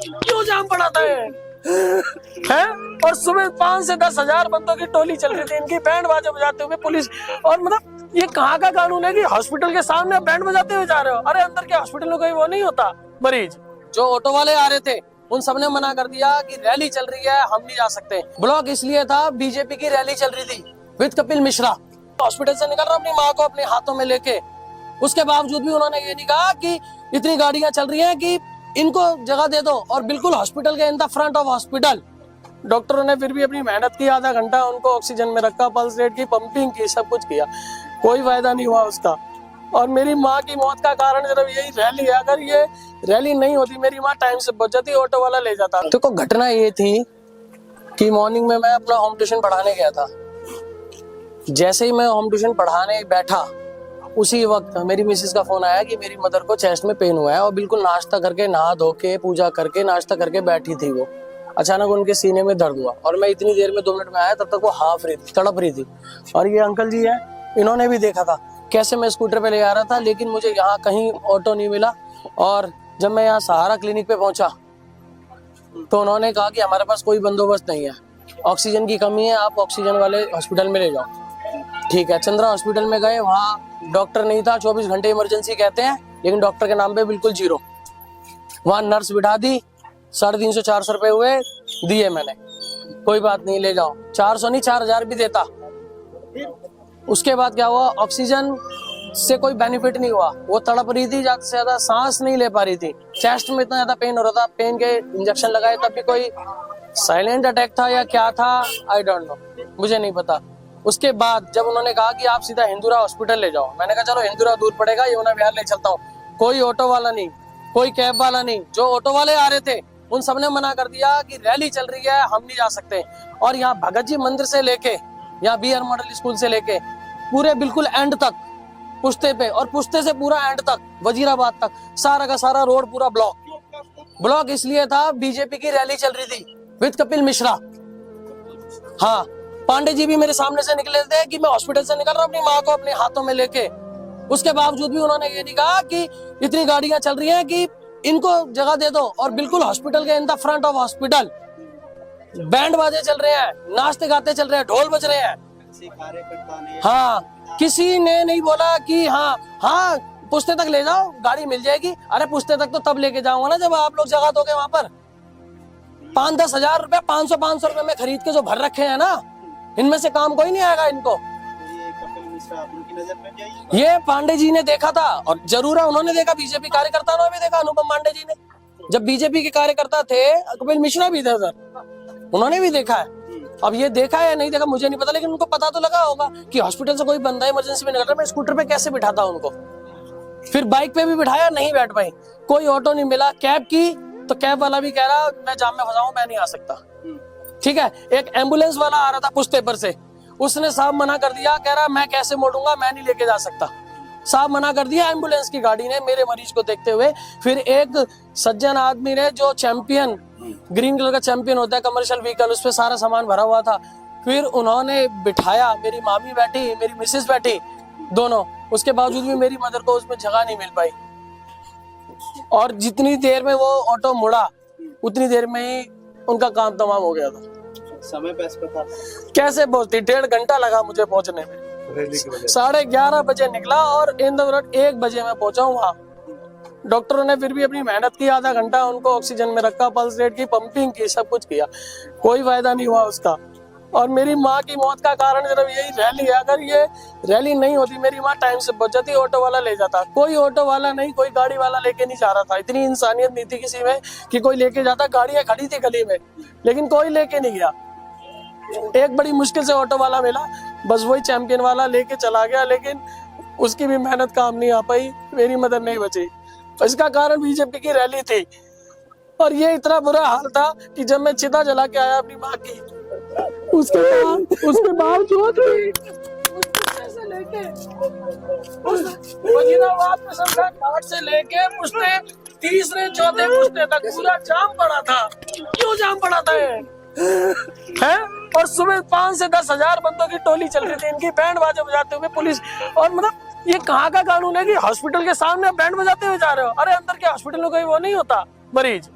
क्यों जाम पड़ाता है? और सुबह 5 से 10 हजार बंदों की टोली चल रही थी, इनकी बैंड बाजे बजाते हुए पुलिस। और मतलब ये कहाँ का कानून है कि हॉस्पिटल के सामने बैंड बजाते हुए जा रहे हो? अरे अंदर के हॉस्पिटल में कोई वो नहीं होता मरीज। जो ऑटो वाले आ रहे थे उन सबने मना कर दिया कि रैली चल रही है, हम नहीं जा सकते। ब्लॉक इसलिए था, बीजेपी की रैली चल रही थी विद कपिल मिश्रा। हॉस्पिटल से निकल रहा अपनी माँ को अपने हाथों में लेके, उसके बावजूद भी उन्होंने ये नहीं कहा कि इतनी गाड़ियां चल रही हैं कि इनको जगह दे दो, और बिल्कुल हॉस्पिटल के in the front of hospital. डॉक्टरों ने फिर भी अपनी मेहनत की, आधा घंटा उनको ऑक्सीजन में रखा, पल्स रेट की, पंपिंग की, सब कुछ किया, कोई फायदा नहीं हुआ उसका। और मेरी माँ की मौत का कारण सिर्फ यही रैली है। अगर ये रैली नहीं होती मेरी माँ टाइम से पहुंच जाती, ऑटो वाला ले जाता। देखो घटना ये थी कि मॉर्निंग में मैं अपना होम ट्यूशन पढ़ाने गया था। जैसे ही मैं होम ट्यूशन पढ़ाने बैठा उसी वक्त मेरी मिसेस का फोन आया कि मेरी मदर को चेस्ट में पेन हुआ है, और बिल्कुल नाश्ता करके, नहा धो के, पूजा करके, नाश्ता करके बैठी थी वो। अचानक उनके सीने में दर्द हुआ और मैं इतनी देर में 2 मिनट में आया, तब तक वो हाफ रही थी, तड़प रही थी। और ये अंकल जी है, इन्होंने भी देखा था कैसे मैं स्कूटर पे ले आ रहा था, लेकिन मुझे यहाँ कहीं ऑटो नहीं मिला। और जब मैं यहाँ सहारा क्लिनिक पे पहुंचा तो उन्होंने कहा कि हमारे पास कोई बंदोबस्त नहीं है, ऑक्सीजन की कमी है, आप ऑक्सीजन वाले हॉस्पिटल में ले जाओ। ठीक है, चंद्रा हॉस्पिटल में गए, वहाँ डॉक्टर नहीं था, 24 घंटे इमरजेंसी कहते हैं, लेकिन डॉक्टर के नाम पे बिल्कुल जीरो। वहाँ नर्स बिठा दी, 350-400 रुपए हुए, दिए मैंने, कोई बात नहीं ले जाओ। 400 नहीं 4000 भी देता। उसके बाद क्या हुआ, ऑक्सीजन से कोई बेनिफिट नहीं हुआ, वो तड़प रही थी, ज्यादा से ज्यादा सांस नहीं ले पा रही थी, चेस्ट में इतना ज्यादा पेन हो रहा था, पेन के इंजेक्शन लगाए तब भी कोई साइलेंट अटैक था या क्या था, आई डोंट नो, मुझे नहीं पता। उसके बाद जब उन्होंने कहा कि आप सीधा हिंदुरा हॉस्पिटल ले जाओ, मैंने कहा चलो हिंदुरा दूर पड़ेगा, यमुना विहार ले चलता हूँ। कोई ऑटो वाला नहीं, कोई कैब वाला नहीं, जो ऑटो वाले आ रहे थे उन सबने मना कर दिया कि रैली चल रही है, हम नहीं जा सकते। और यहाँ भगत जी मंदिर से लेके, यहाँ BR मॉडल स्कूल से लेके पूरे बिल्कुल एंड तक, पुश्ते पे, और पुश्ते से पूरा एंड तक, वजीराबाद तक, सारा का सारा रोड पूरा ब्लॉक इसलिए था, बीजेपी की रैली चल रही थी विद कपिल मिश्रा। हाँ, पांडे जी भी मेरे सामने से निकले थे कि मैं हॉस्पिटल से निकल रहा हूँ अपनी माँ को अपने हाथों में लेके, उसके बावजूद भी उन्होंने ये नहीं कहा कि इतनी गाड़ियां चल रही हैं कि इनको जगह दे दो, और बिल्कुल हॉस्पिटल के in the front of hospital band बाजे चल रहे हैं, नाचते गाते चल रहे हैं, ढोल बज रहे हैं। हाँ, किसी ने नहीं बोला कि हाँ पुश्ते तक ले जाओ, गाड़ी मिल जाएगी। अरे पुश्ते तक तो तब लेके जाऊंगा ना जब आप लोग जगह दोगे। वहां पर 5-10 हजार रुपए, 500 रुपए में खरीद के जो भर रखे हैं ना, इनमें से काम कोई नहीं आएगा इनको। ये पांडे जी ने देखा था, और जरूर है उन्होंने देखा, बीजेपी कार्यकर्ता ने भी देखा, अनुपम पांडे जी ने, जब बीजेपी के कार्यकर्ता थे, कपिल मिश्रा भी थे सर, उन्होंने भी देखा है। अब ये देखा है नहीं देखा मुझे नहीं पता, लेकिन उनको पता तो लगा होगा कि हॉस्पिटल से कोई बंदा इमरजेंसी में निकल रहा, मैं स्कूटर पे कैसे बिठाता उनको। फिर बाइक पे भी बिठाया, नहीं बैठ पाई, कोई ऑटो नहीं मिला। कैब की तो कैब वाला भी कह रहा मैं जाम में फंसा हूं, मैं नहीं आ सकता। ठीक है, एक एम्बुलेंस वाला आ रहा था पुश्ते पर से, उसने साहब मना कर दिया, कह रहा मैं कैसे मोड़ूंगा, मैं नहीं लेके जा सकता। साहब मना कर दिया एम्बुलेंस की गाड़ी ने मेरे मरीज को देखते हुए। फिर एक सज्जन आदमी ने, जो चैंपियन, ग्रीन कलर का चैंपियन होता है कमर्शियल व्हीकल, उस पर सारा सामान भरा हुआ था, फिर उन्होंने बिठाया, मेरी मामी बैठी, मेरी मिसेस बैठी, दोनों। उसके बावजूद भी मेरी मदर को उसमें जगह नहीं मिल पाई, और जितनी देर में वो ऑटो मुड़ा उतनी देर में ही उनका काम तमाम हो गया था। समय पे अस्पताल कैसे पहुंचती, 1.5 घंटा लगा मुझे पहुंचने में। 11:30 बजे निकला और इन द 1 बजे मैं पहुंचा हूँ वहाँ। डॉक्टरों ने फिर भी अपनी मेहनत की, आधा घंटा उनको ऑक्सीजन में रखा, पल्स रेट की, पंपिंग की, सब कुछ किया, कोई फायदा नहीं हुआ उसका। और मेरी माँ की मौत का कारण सिर्फ यही रैली है। अगर ये रैली नहीं होती मेरी माँ टाइम से पहुंच जाती, ऑटो वाला ले जाता। कोई ऑटो वाला नहीं, कोई गाड़ी वाला लेके नहीं जा रहा था। इतनी इंसानियत नहीं थी किसी में कि कोई लेके जाता। गाड़ियां खड़ी थी गली में, लेकिन कोई लेके नहीं गया। एक बड़ी मुश्किल से ऑटो वाला मिला, बस वही चैंपियन वाला लेके चला गया, लेकिन उसकी भी मेहनत काम नहीं आ पाई, मेरी मदद नहीं बची। इसका कारण बीजेपी की रैली थी। और ये इतना बुरा हाल था कि जब मैं चिता जला के आया अपनी माँ की, उसके बावजूद वजीराबाद में शमशान घाट से लेके पुश्ते, तीसरे चौथे पुश्ते तक पूरा जाम पड़ा था। क्यों जाम पड़ा था है? और सुबह 5 से 10 हजार बंदों की टोली चल रही थी, इनकी बैंड बाजे बजाते हुए पुलिस। और मतलब ये कहाँ का कानून है कि हॉस्पिटल के सामने बैंड बजाते हुए जा रहे हो? अरे अंदर के हॉस्पिटल में कोई वो नहीं होता मरीज।